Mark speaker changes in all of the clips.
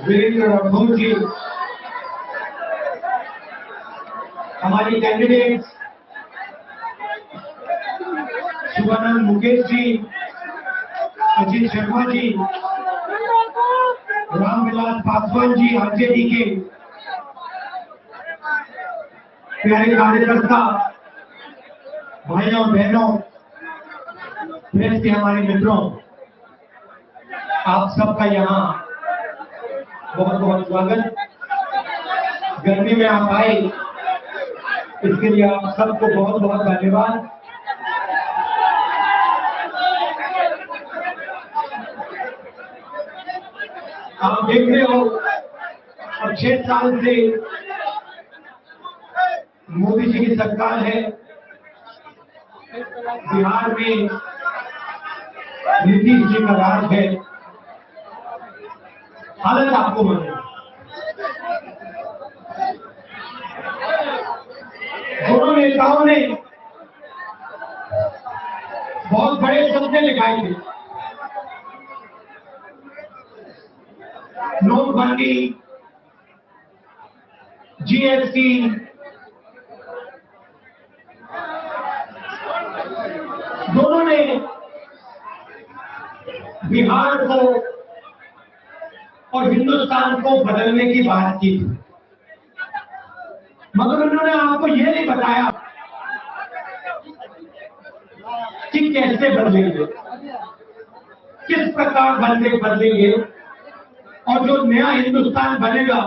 Speaker 1: वीरेंद्र राठौर जी, हमारी candidate Shivanand Mukesh ji, Ajit Sharma ji, Ramvilas Paswan ji, RJD के प्यारे कार्यकर्ता भाइयों बहनों, प्रेस के हमारे मित्रों, आप सबका यहाँ बहुत बहुत स्वागत। गर्मी में आप आए, इसके लिए आप सबको बहुत बहुत धन्यवाद। आप देख रहे हो, अब 6 साल से मोदी जी की सरकार है। बिहार में नीतीश जी का राज है। हालत आपको मालूम है। दोनों नेताओं ने बहुत बड़े सपने दिखाए थे। नोटबंदी, जीएसटी, दोनों ने बिहार को और हिंदुस्तान को बदलने की बात की थी, मगर उन्होंने आपको यह नहीं बताया कि कैसे बदलेंगे, किस प्रकार बदलेंगे और जो नया हिंदुस्तान बनेगा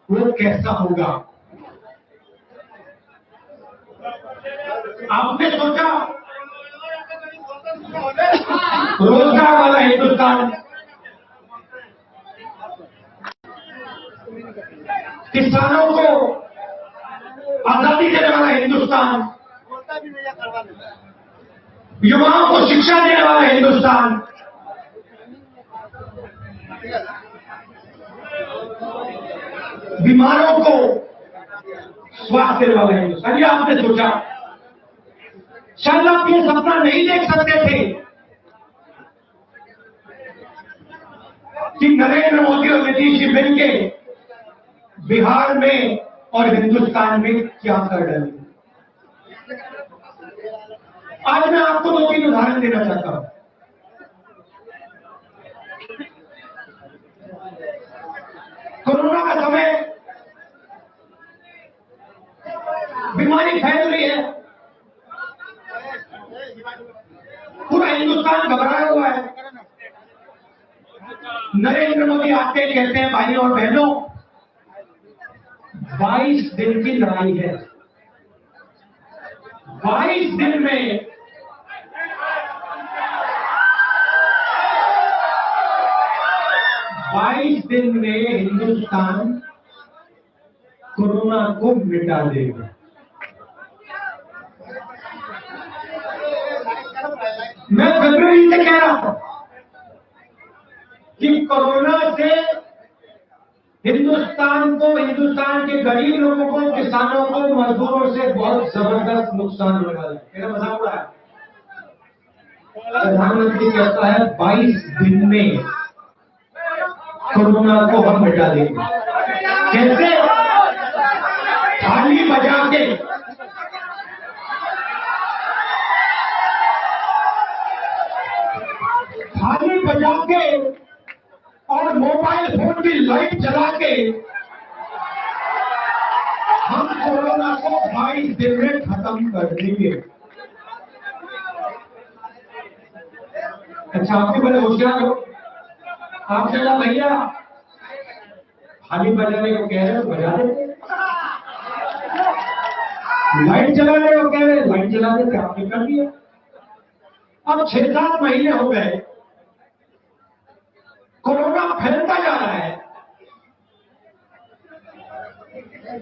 Speaker 1: वो कैसा होगा। आपने सोचा रोजगार वाला हिंदुस्तान, किसानों को आजादी देने वाला हिंदुस्तान, युवाओं को शिक्षा देने वाला हिंदुस्तान, बीमारों को स्वास्थ्य देने वाला हिंदुस्तान। ये आपने सोचा। शायद आप ये सपना नहीं देख सकते थे कि नरेंद्र मोदी और नीतीश जी मिलके बिहार में और हिंदुस्तान में क्या कर डालेंगे। आज मैं आपको 2-3 उदाहरण देना चाहता हूं। कोरोना का समय, बीमारी फैल रही है, पूरा हिंदुस्तान घबराया हुआ है। नरेंद्र मोदी आते कहते हैं भाइयों और बहनों 22 दिन की लड़ाई है। 22 दिन में 22 दिन में हिंदुस्तान कोरोना को मिटा देगा। मैं फरवरी से कह रहा था कि कोरोना से हिंदुस्तान को, हिंदुस्तान के गरीब लोगों को, किसानों को, मजदूरों से बहुत जबरदस्त नुकसान होने वाला है। मेरा मजाक उड़ा है। प्रधानमंत्री कहता है 22 दिन में कोरोना को हम मिटा देंगे। कैसे? थाली बजा के, थाली बजा के और मोबाइल फोन की लाइट जला के हम कोरोना को 22 दिन में खत्म कर देंगे। अच्छा, आपके बड़े होशियार हो, आप चला भैया थाली बजाने को कह रहे हो, बजा देते। लाइट जलाने को कह रहे, लाइट जला देते, आपने कर दिया। अब 6-7 महीने हो गए, कोरोना फैलता जा रहा है।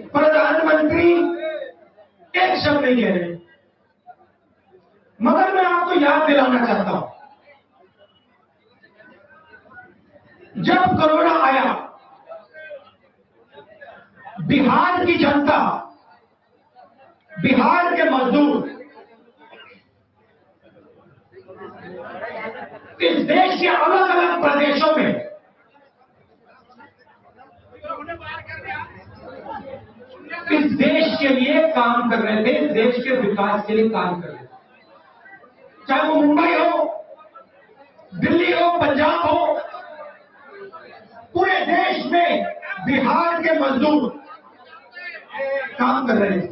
Speaker 1: प्रधानमंत्री एक शब्द नहीं कह रहे। मगर मैं आपको याद दिलाना चाहता हूं, जब कोरोना आया, बिहार की जनता, बिहार के मजदूर इस देश के अलग अलग प्रदेशों में इस देश के लिए काम कर रहे थे, इस देश के विकास के लिए काम कर रहे थे। चाहे वो मुंबई हो, दिल्ली हो, पंजाब हो, पूरे देश में बिहार के मजदूर काम कर रहे थे।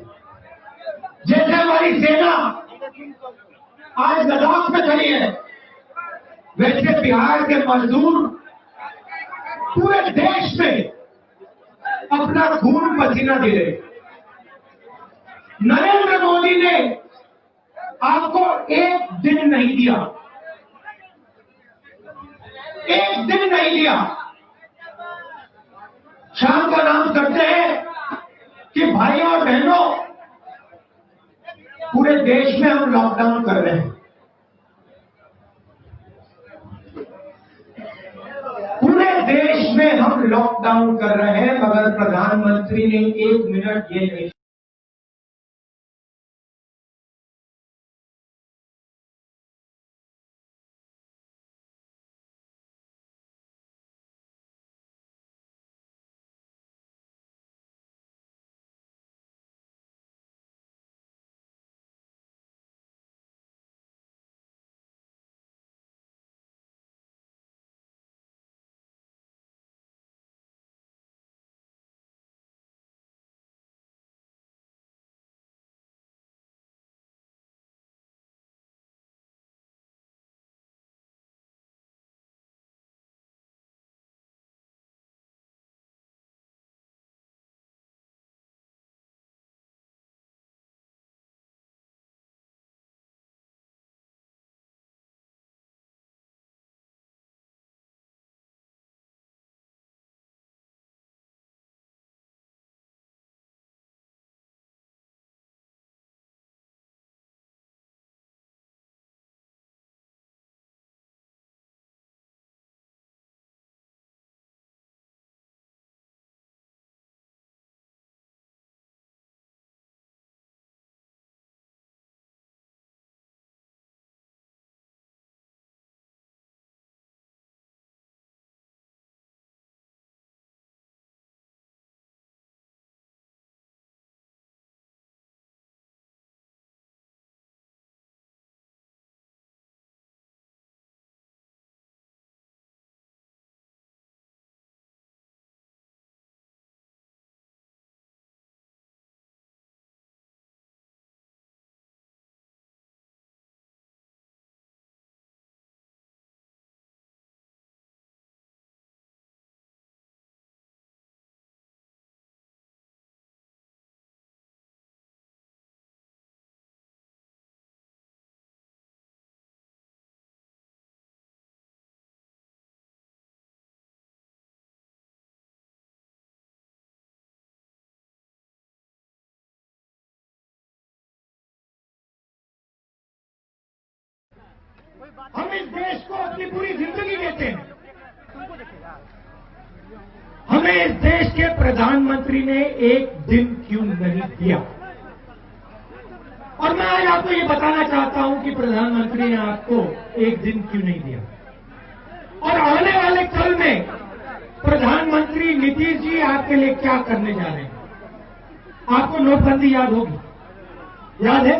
Speaker 1: जैसे हमारी सेना आज लद्दाख में खड़ी है, वैसे बिहार के मजदूर पूरे देश में अपना खून पसीना दे रहे। नरेंद्र मोदी ने आपको एक दिन नहीं दिया, एक दिन नहीं दिया। शाम का नाम करते हैं कि भाइयों और बहनों, पूरे देश में हम लॉकडाउन कर रहे हैं, पूरे देश में हम लॉकडाउन कर रहे हैं, मगर प्रधानमंत्री ने एक मिनट ये नहीं। हम इस देश को अपनी पूरी जिंदगी देते हैं, हमें इस देश के प्रधानमंत्री ने एक दिन क्यों नहीं दिया? और मैं आज आपको ये बताना चाहता हूं कि प्रधानमंत्री ने आपको एक दिन क्यों नहीं दिया। और आने वाले कल में प्रधानमंत्री नीतीश जी आपके लिए क्या करने जा रहे हैं। आपको नोटबंदी याद होगी, याद है?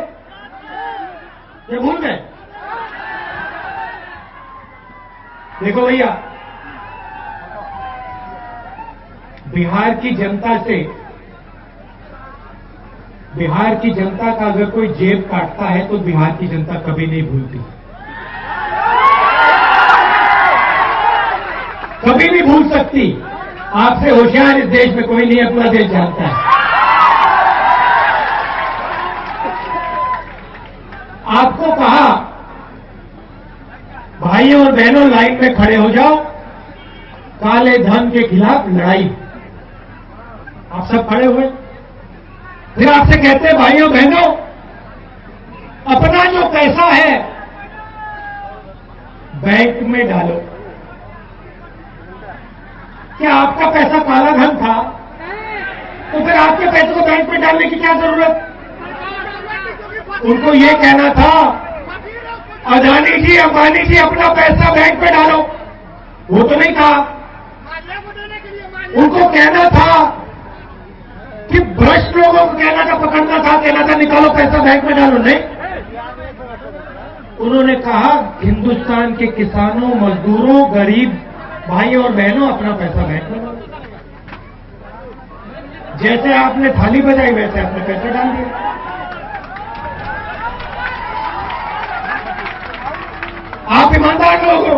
Speaker 1: ये भूल गए? देखो भैया, बिहार की जनता से, बिहार की जनता का अगर कोई जेब काटता है तो बिहार की जनता कभी नहीं भूलती, कभी नहीं भूल सकती। आपसे होशियार इस देश में कोई नहीं है, पूरा देश जानता है। आपको कहा भाइयों और बहनों लाइन में खड़े हो जाओ, काले धन के खिलाफ लड़ाई। आप सब खड़े हुए, फिर आपसे कहते हैं भाइयों बहनों, अपना जो पैसा है बैंक में डालो। क्या आपका पैसा काला धन था? तो फिर आपके पैसे को बैंक में डालने की क्या जरूरत? उनको ये कहना था अदानी जी, अंबानी जी, अपना पैसा बैंक में डालो, वो तो नहीं कहा। उनको कहना था कि भ्रष्ट लोगों को कहना था, पकड़ना था, कहना था निकालो पैसा बैंक में डालो, नहीं। उन्होंने कहा हिंदुस्तान के किसानों, मजदूरों, गरीब भाइयों और बहनों अपना पैसा बैंक में डालो। जैसे आपने थाली बजाई वैसे आपने पैसा डाल दिया। आप ईमानदार लोग हो।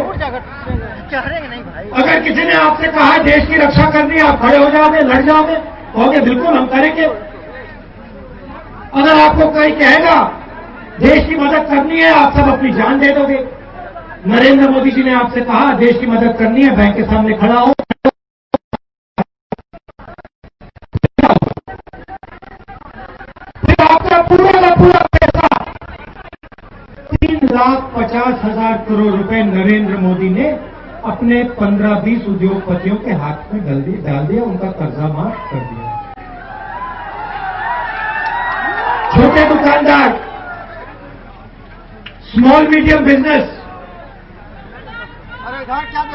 Speaker 1: अगर किसी ने आपसे कहा देश की रक्षा करनी है, आप खड़े हो जाओगे, लड़ जाओगे, कहोगे बिल्कुल हम करेंगे। अगर आपको कोई कहेगा देश की मदद करनी है, आप सब अपनी जान दे दोगे। नरेंद्र मोदी जी ने आपसे कहा देश की मदद करनी है, बैंक के सामने खड़ा हो, फिर आपका पूरा का पूरा पैसा 3,50,000 करोड़ रुपए नरेंद्र मोदी ने अपने 15-20 उद्योगपतियों के हाथ में डाल दिया, उनका कर्जा माफ कर दिया। छोटे दुकानदार, स्मॉल मीडियम बिजनेस,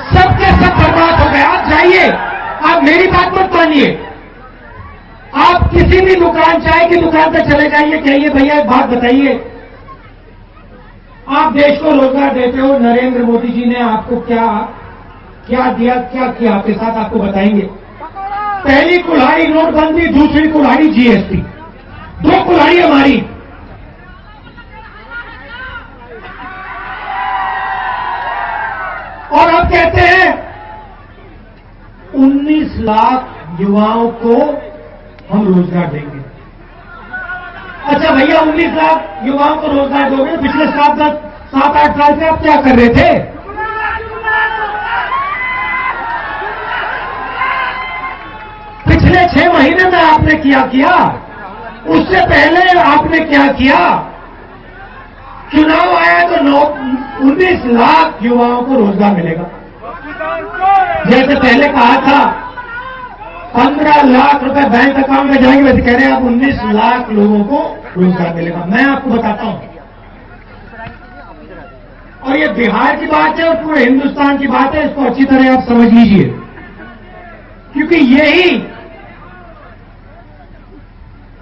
Speaker 1: सबके सब बर्बाद हो गए। आप जाइए, आप मेरी बात मत मानिए, आप किसी भी दुकान, चाय की दुकान पर चले जाइए, कहिए भैया एक बात बताइए, आप देश को रोजगार देते हो, नरेंद्र मोदी जी ने आपको क्या दिया, क्या किया आपके साथ, आपको बताएंगे। पहली कुल्हाड़ी नोटबंदी, दूसरी कुल्हाड़ी जीएसटी, 2 कुल्हाड़ी हमारी। और अब कहते हैं 19 लाख युवाओं को हम रोजगार देंगे। अच्छा भैया 19 लाख युवाओं को रोजगार दोगे, पिछले 7-8 साल से आप क्या कर रहे थे? पिछले 6 महीने में आपने क्या किया? उससे पहले आपने क्या किया? चुनाव आया तो 19 लाख युवाओं को रोजगार मिलेगा। जैसे पहले कहा था 15 लाख रुपए बैंक अकाउंट में जाएंगे, वैसे कह रहे हैं आप 19 लाख लोगों को रोजगार मिलेगा। मैं आपको बताता हूं, और ये बिहार की बात है और पूरे हिंदुस्तान की बात है, इसको अच्छी तरह आप समझ लीजिए, क्योंकि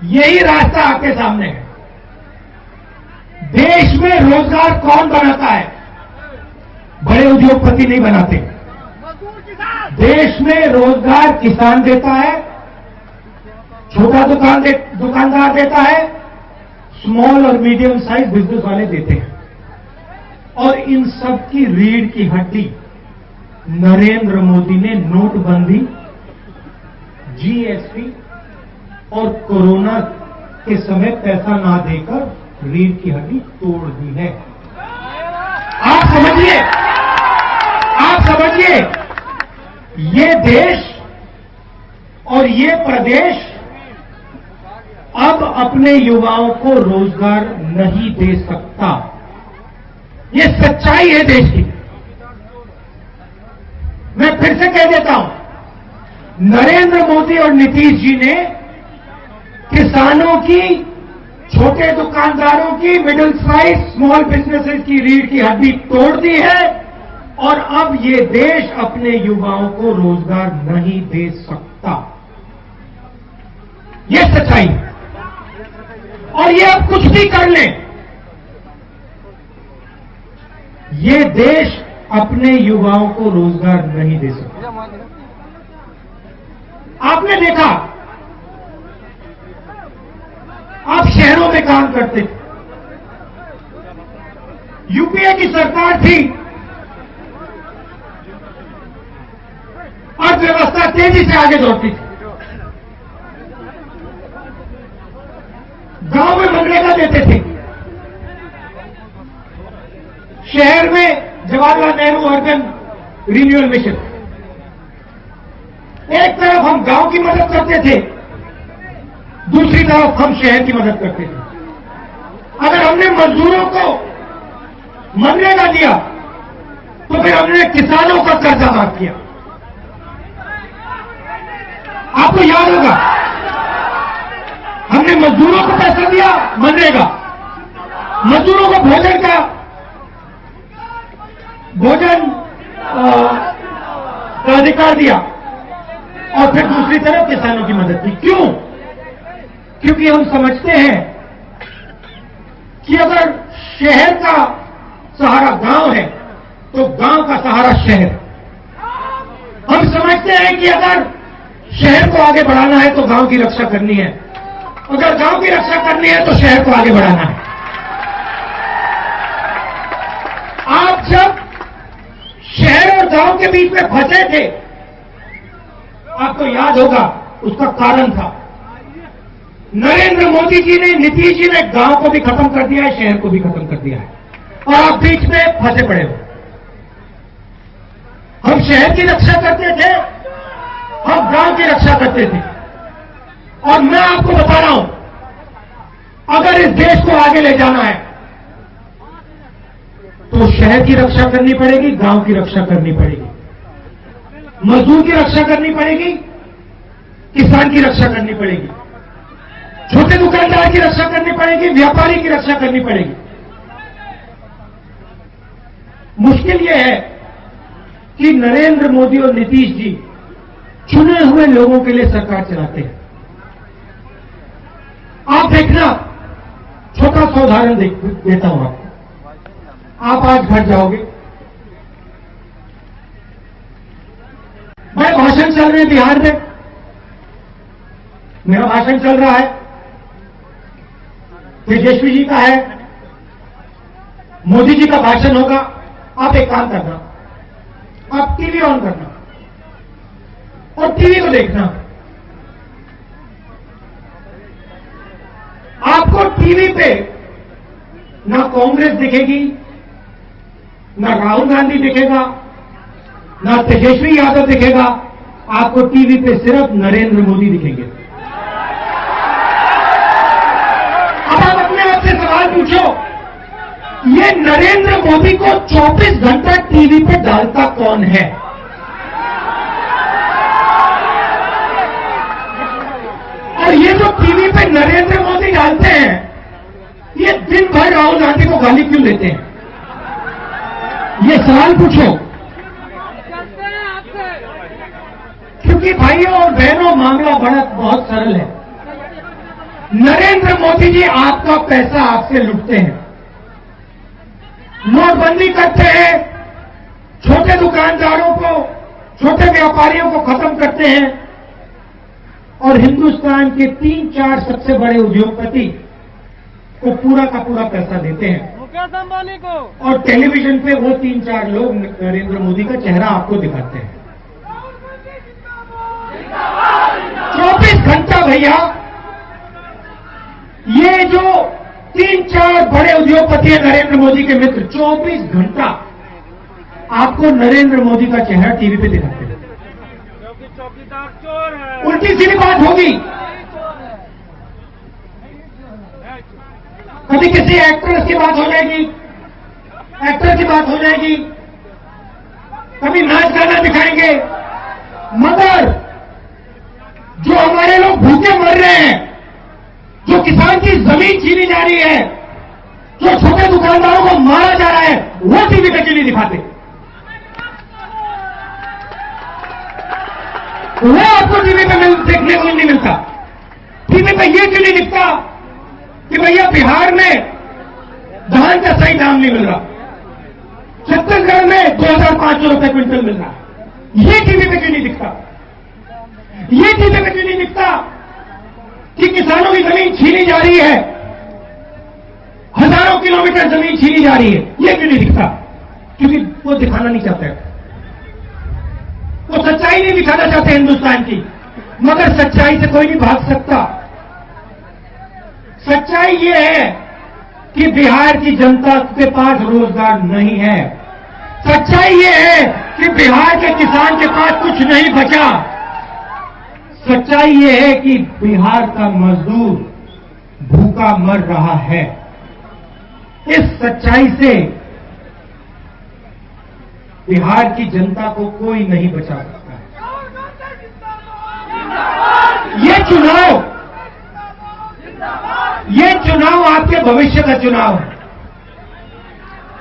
Speaker 1: यही रास्ता आपके सामने है। देश में रोजगार कौन बनाता है? बड़े उद्योगपति नहीं बनाते। देश में रोजगार किसान देता है, छोटा दुकानदार देता है, स्मॉल और मीडियम साइज बिजनेस वाले देते हैं। और इन सब की रीढ़ की हड्डी नरेंद्र मोदी ने नोटबंदी, जीएसटी और कोरोना के समय पैसा ना देकर रीढ़ की हड्डी तोड़ दी है। आप समझिए, ये देश और ये प्रदेश अब अपने युवाओं को रोजगार नहीं दे सकता। ये सच्चाई है देश की। मैं फिर से कह देता हूं, नरेंद्र मोदी और नीतीश जी ने किसानों की, छोटे दुकानदारों की, मिडिल साइज स्मॉल बिजनेसेस की रीढ़ की हड्डी तोड़ दी है, और अब ये देश अपने युवाओं को रोजगार नहीं दे सकता। ये सच्चाई है। और ये अब कुछ भी कर लें, ये देश अपने युवाओं को रोजगार नहीं दे सकता। आपने देखा, आप शहरों में काम करते थे, यूपीए की सरकार थी, अर्थव्यवस्था तेजी से आगे दौड़ती थी, गांव में मनरेगा देते थे, शहर में Jawaharlal Nehru urban renewal mission. एक तरफ हम गांव की मदद करते थे, दूसरी तरफ हम शहर की मदद करते थे। अगर हमने मजदूरों को मनरेगा दिया तो फिर हमने किसानों का कर्जा माफ किया। आपको याद होगा, हमने मजदूरों को पैसा दिया, मनरेगा, मजदूरों को भोजन का अधिकार दिया, और फिर दूसरी तरफ किसानों की मदद की। क्यों? क्योंकि हम समझते हैं कि अगर शहर का सहारा गांव है तो गांव का सहारा शहर। हम समझते हैं कि अगर शहर को आगे बढ़ाना है तो गांव की रक्षा करनी है, अगर गांव की रक्षा करनी है तो शहर को आगे बढ़ाना है। आप जब शहर और गांव के बीच में फंसे थे, आपको याद होगा उसका कारण था नरेंद्र मोदी जी ने, नीतीश जी ने गांव को भी खत्म कर दिया है, शहर को भी खत्म कर दिया है, और आप बीच में फंसे पड़े हो। हम शहर की रक्षा करते थे, हम गांव की रक्षा करते थे, और मैं आपको बता रहा हूं, अगर इस देश को आगे ले जाना है तो शहर की रक्षा करनी पड़ेगी, गांव की रक्षा करनी पड़ेगी, मजदूर की रक्षा करनी पड़ेगी, किसान की रक्षा करनी पड़ेगी, छोटे दुकानदार की रक्षा करनी पड़ेगी, व्यापारी की रक्षा करनी पड़ेगी। मुश्किल यह है कि नरेंद्र मोदी और नीतीश जी चुने हुए लोगों के लिए सरकार चलाते हैं। आप देखना, छोटा सा उदाहरण देता हूं आपको। आप आज घर जाओगे, मैं भाषण चल रहे हैं बिहार में, मेरा भाषण चल रहा है, तेजस्वी जी का है, मोदी जी का भाषण होगा। आप एक काम करना, आप टीवी ऑन करना और टीवी को देखना। आपको टीवी पे ना कांग्रेस दिखेगी, ना राहुल गांधी दिखेगा, ना तेजस्वी यादव दिखेगा, आपको टीवी पे सिर्फ नरेंद्र मोदी दिखेंगे। अब आप अपने आप से सवाल पूछो, ये नरेंद्र मोदी को 24 घंटा टीवी पे डालता कौन है? और ये जो टीवी पे नरेंद्र मोदी डालते हैं, ये दिन भर राहुल गांधी को गाली क्यों देते हैं? ये सवाल पूछो। क्योंकि भाइयों और बहनों, मामला बहुत सरल है। नरेंद्र मोदी जी आपका पैसा आपसे लुटते हैं, नोटबंदी करते हैं, छोटे दुकानदारों को, छोटे व्यापारियों को खत्म करते हैं, और हिंदुस्तान के 3-4 सबसे बड़े उद्योगपति को पूरा का पूरा पैसा देते हैं, मुकेश अंबानी को, और टेलीविजन पे वो 3-4 लोग नरेंद्र मोदी का चेहरा आपको दिखाते हैं। 24 घंटा भैया, ये जो 3-4 बड़े उद्योगपति हैं नरेंद्र मोदी के मित्र, 24 घंटा आपको नरेंद्र मोदी का चेहरा टीवी पे दिखाते हैं। चौकीदार चोर है। उल्टी सीधी बात होगी, कभी किसी एक्ट्रेस की बात हो जाएगी, एक्टर की बात हो जाएगी, कभी नाच गाना दिखाएंगे, मगर जो हमारे लोग भूखे मर रहे हैं, जो किसान की जमीन छीनी जा रही है, जो छोटे दुकानदारों को मारा जा रहा है, वो टीवी पे क्यों नहीं दिखाते? वो आपको टीवी पे देखने को नहीं मिलता। टीवी पे ये क्यों नहीं दिखता कि भैया बिहार में धान का सही दाम नहीं मिल रहा, छत्तीसगढ़ में 2500 रुपए क्विंटल मिल रहा है? ये टीवी पे क्यों नहीं दिखता? ये टीवी पे क्यों नहीं दिखता कि किसानों की जमीन छीनी जा रही है, हजारों किलोमीटर जमीन छीनी जा रही है? ये क्यों नहीं दिखता? क्योंकि वो दिखाना नहीं चाहते, वो सच्चाई नहीं दिखाना चाहते हिंदुस्तान की। मगर सच्चाई से कोई नहीं भाग सकता। सच्चाई ये है कि बिहार की जनता के पास रोजगार नहीं है। सच्चाई ये है कि बिहार के किसान के पास कुछ नहीं बचा। सच्चाई ये है कि बिहार का मजदूर भूखा मर रहा है। इस सच्चाई से बिहार की जनता को कोई नहीं बचा सकता है। ये चुनाव आपके भविष्य का चुनाव है।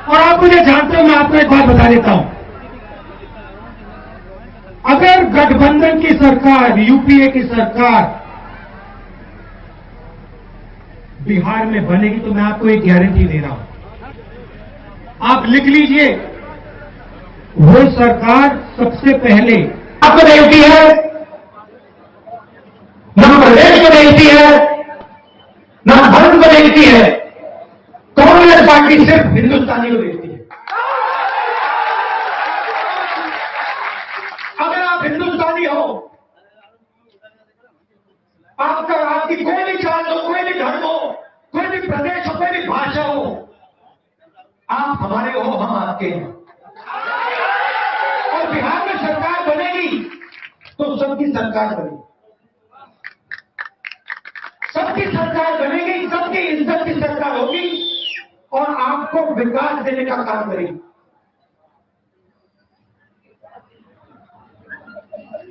Speaker 1: और आप मुझे जानते हो, मैं आपको एक बात बता देता हूं। अगर गठबंधन की सरकार, यूपीए की सरकार बिहार में बनेगी तो मैं आपको एक गारंटी दे रहा हूं, आप लिख लीजिए, वो सरकार सबसे पहले आपको देती है, न प्रदेश को देती है, न भारत को देती है, कांग्रेस पार्टी सिर्फ हिंदुस्तानी को देती है। अगर आप हिंदुस्तानी हो, आपकी कोई भी जात हो, कोई भी धर्म हो, कोई भी प्रदेश हो, कोई भी भाषा हो, आप हमारे हो, हम आपके हैं। और बिहार में सरकार बनेगी तो सबकी सरकार बनेगी, सबकी सरकार बनेगी, सबकी इज्जत की सरकार होगी और आपको विकास देने का काम करेगी।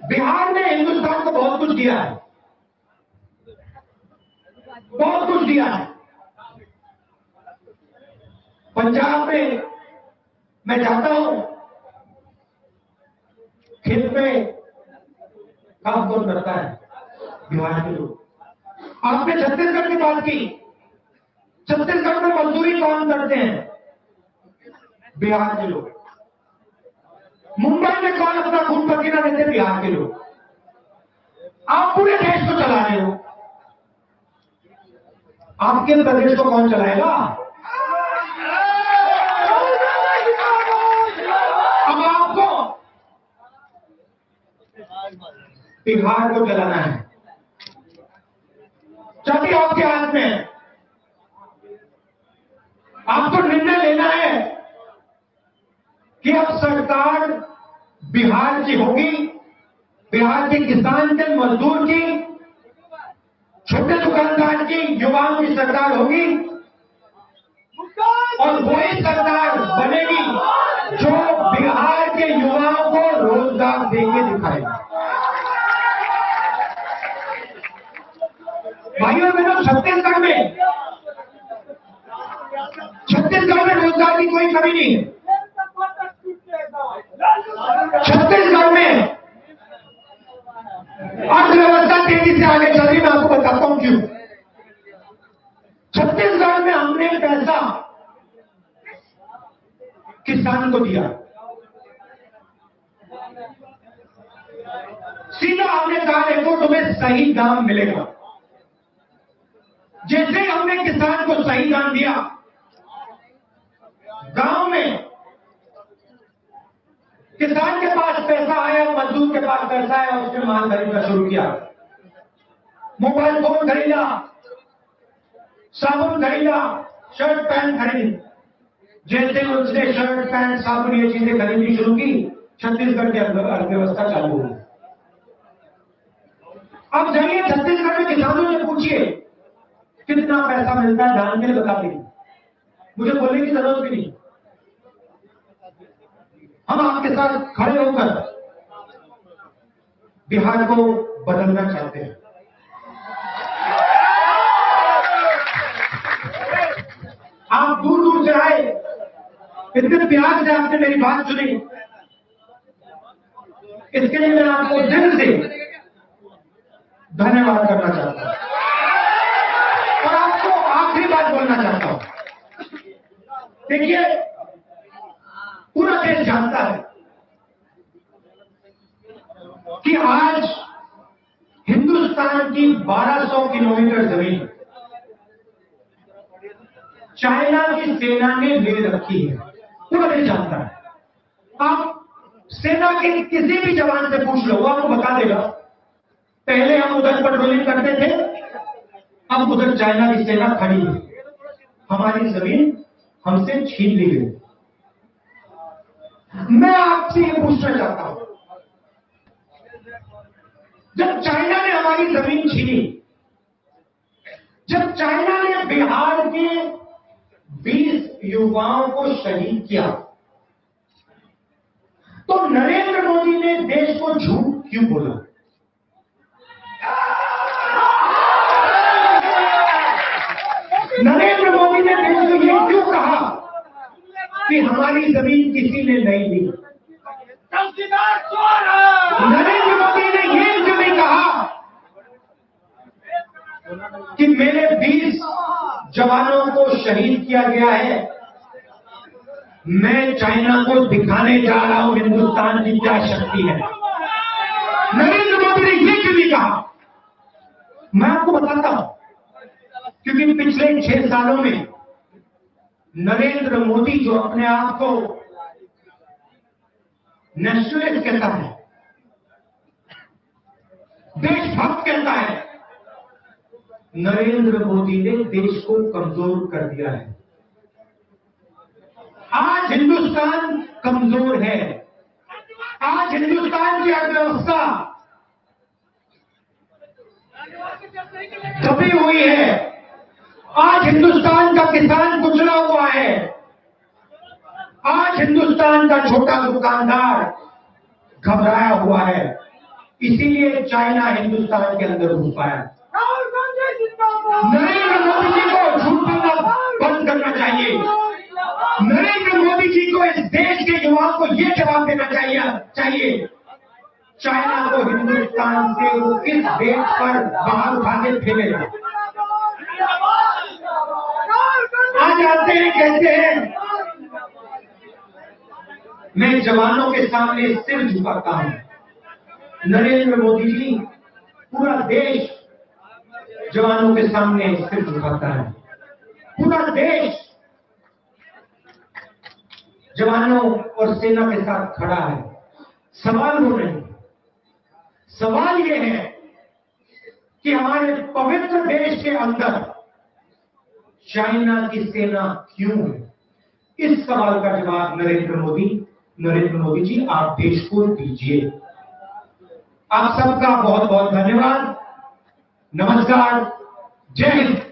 Speaker 1: बिहार ने हिंदुस्तान को बहुत कुछ दिया है, बहुत कुछ दिया है। पंजाब में मैं जाता हूं, खेत में काम कौन करता है? बिहार के लोग। आपने छत्तीसगढ़ की बात की, छत्तीसगढ़ में मजदूरी कौन करते हैं? बिहार के लोग। मुंबई में कौन अपना खून पसीना देते? बिहार के लोग। आप पूरे देश को चला रहे हो, आपके प्रदेश को कौन चलाएगा? अब आपको बिहार को चलाना है, चाबी आपके हाथ में है। आपको निर्णय लेना है कि अब सरकार बिहार की होगी, बिहार के किसान के, मजदूर की, छोटे दुकानदार की, युवाओं की सरकार होगी और वही सरकार बनेगी जो बिहार के युवाओं को रोजगार देके दिखाएगी। भाइयों बहनों, छत्तीसगढ़ में रोजगार की कोई कमी नहीं है। छत्तीसगढ़ में अर्थव्यवस्था तेजी से आगे चल रही, मैं आपको बताता हूं क्यों। छत्तीसगढ़ में हमने पैसा किसान को दिया, सीधा हमने कहा देखो तुम्हें सही दाम मिलेगा। जैसे ही हमने किसान को सही दाम दिया, गांव में किसान के पास पैसा आया, मजदूर के पास पैसा आया, उसने माल खरीदना शुरू किया, मोबाइल फोन खरीदा, साबुन खरीदा, शर्ट पैंट खरीदी। जैसे उसने शर्ट पैंट साबुन ये चीजें खरीदनी शुरू की, छत्तीसगढ़ की अर्थव्यवस्था चालू हुई। अब जाइए छत्तीसगढ़ में किसानों से पूछिए कितना पैसा मिलता है, धान के लिए बता देंगे, मुझे बोलने की जरूरत भी नहीं। हम आपके साथ खड़े होकर बिहार को बदलना चाहते हैं। आप दूर दूर से आए, इतने प्यार से आपने मेरी बात सुनी, इसके लिए मैं आपको दिल से धन्यवाद करना चाहता हूं और आपको आखिरी बात बोलना चाहता हूं। देखिए, पूरा देश जानता है कि आज हिंदुस्तान की 1200 किलोमीटर जमीन चाइना की सेना ने ले रखी है, पूरा देश जानता है। आप सेना के किसी भी जवान से पूछ लो, वो आपको बता देगा पहले हम उधर पेट्रोलिंग करते थे, अब उधर चाइना की सेना खड़ी है, हमारी जमीन हमसे छीन ली गई। मैं आपसे ये पूछना चाहता हूं, जब चाइना ने हमारी जमीन छीनी, जब चाइना ने बिहार के 20 युवाओं को शहीद किया, तो नरेंद्र मोदी ने देश को झूठ क्यों बोला? नरेंद्र मोदी ने देश को ये क्यों कहा कि हमारी जमीन किसी ने नहीं दी? नरेंद्र मोदी ने ये कभी कहा कि मेरे 20 जवानों को शहीद किया गया है, मैं चाइना को दिखाने जा रहा हूं हिंदुस्तान की क्या शक्ति है। नरेंद्र मोदी ने ये क्यों नहीं कहा? मैं आपको बताता हूं, क्योंकि पिछले 6 सालों में नरेंद्र मोदी जो अपने आप को नेशनलिस्ट कहता है, देशभक्त कहता है, नरेंद्र मोदी ने देश को कमजोर कर दिया है। आज हिंदुस्तान कमजोर है। आज हिंदुस्तान की अर्थव्यवस्था दबी हुई है। आज हिंदुस्तान का किसान कुचला हुआ है। आज हिंदुस्तान का छोटा दुकानदार घबराया हुआ है। इसीलिए चाइना हिंदुस्तान के अंदर घुस पाया। नरेंद्र मोदी जी को झूठ बोलना बंद करना चाहिए। नरेंद्र मोदी जी को इस देश के युवाओं को यह जवाब देना चाहिए चाइना को हिंदुस्तान से वो इस देश पर बाहर उठा के फेंकेगा। आज आते हैं, कहते हैं मैं जवानों के सामने सिर झुकाता हूं। नरेंद्र मोदी जी, पूरा देश जवानों के सामने सिर झुकाता है। पूरा देश जवानों और सेना के साथ खड़ा है। सवाल वो नहीं, सवाल ये है कि हमारे पवित्र देश के अंदर चाइना की सेना क्यों है? इस सवाल का जवाब नरेंद्र मोदी जी आप देश को दीजिए। आप सबका बहुत बहुत धन्यवाद। नमस्कार। जय हिंद।